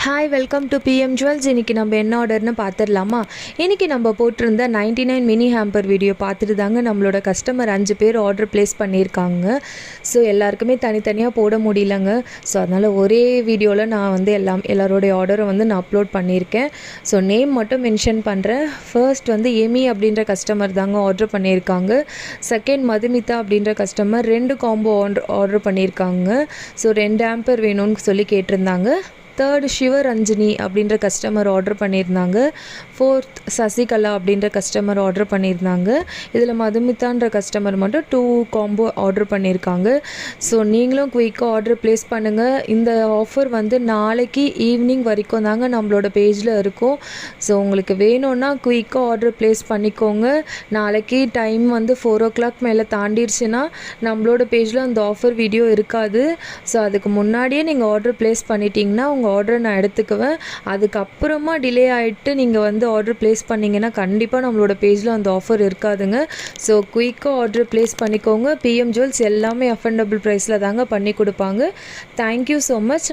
Hi welcome to PM jewels. இன்றைக்கி நம்ம என்ன ஆர்டர்னு பார்த்துடலாமா? இன்றைக்கி நம்ம போட்டிருந்த 99 மினி ஹேம்பர் வீடியோ பார்த்துட்டு தாங்க நம்மளோட கஸ்டமர் 5 பேர் ஆர்டர் ப்ளேஸ் பண்ணியிருக்காங்க. ஸோ எல்லாருக்குமே தனித்தனியாக போட முடியலங்க. ஸோ அதனால் ஒரே வீடியோவில் நான் எல்லாரோடைய ஆர்டரை நான் அப்லோட் பண்ணியிருக்கேன். ஸோ நேம் மட்டும் மென்ஷன் பண்ணுறேன். ஃபர்ஸ்ட் ஏமி அப்படின்ற கஸ்டமர் தாங்க ஆர்டர் பண்ணியிருக்காங்க. செகண்ட் மதுமிதா அப்படின்ற கஸ்டமர் 2 காம்போ ஆர்டர் பண்ணியிருக்காங்க. ஸோ 2 ஆம்பர் வேணும்னு சொல்லி கேட்டிருந்தாங்க. தேர்ட் சிவரஞ்சினி அப்படின்ற கஸ்டமர் ஆர்டர் பண்ணியிருந்தாங்க. ஃபோர்த் சசிகலா அப்படின்ற கஸ்டமர் ஆர்டர் பண்ணியிருந்தாங்க. இதில் மதுமிதான்ற கஸ்டமர் மட்டும் 2 காம்போ ஆர்டர் பண்ணியிருக்காங்க. ஸோ நீங்களும் குயிக்காக ஆர்டர் ப்ளேஸ் பண்ணுங்கள். இந்த ஆஃபர் நாளைக்கு ஈவினிங் வரைக்கும் தாங்க நம்மளோட பேஜில் இருக்கும். ஸோ உங்களுக்கு வேணும்னா குயிக்காக ஆர்டர் ப்ளேஸ் பண்ணிக்கோங்க. நாளைக்கு டைம் 4 o'clock மேலே தாண்டிடுச்சுன்னா நம்மளோட பேஜில் அந்த ஆஃபர் வீடியோ இருக்காது. ஸோ அதுக்கு முன்னாடியே நீங்கள் ஆர்டர் ப்ளேஸ் பண்ணிட்டீங்கன்னா உங்கள் ஆர்டரை நான் எடுத்துக்குவேன். அதுக்கப்புறமா டிலே ஆகிட்டு நீங்கள் ஆர்டர் ப்ளேஸ் பண்ணிங்கன்னா கண்டிப்பாக நம்மளோட பேஜில் அந்த ஆஃபர் இருக்காதுங்க. ஸோ குயிக்காக ஆர்டர் ப்ளேஸ் பண்ணிக்கோங்க. பிஎம் ஜுவல்ஸ் எல்லாமே அஃபோர்டபுள் ப்ரைஸில் தாங்க பண்ணி கொடுப்பாங்க. Thank you so much.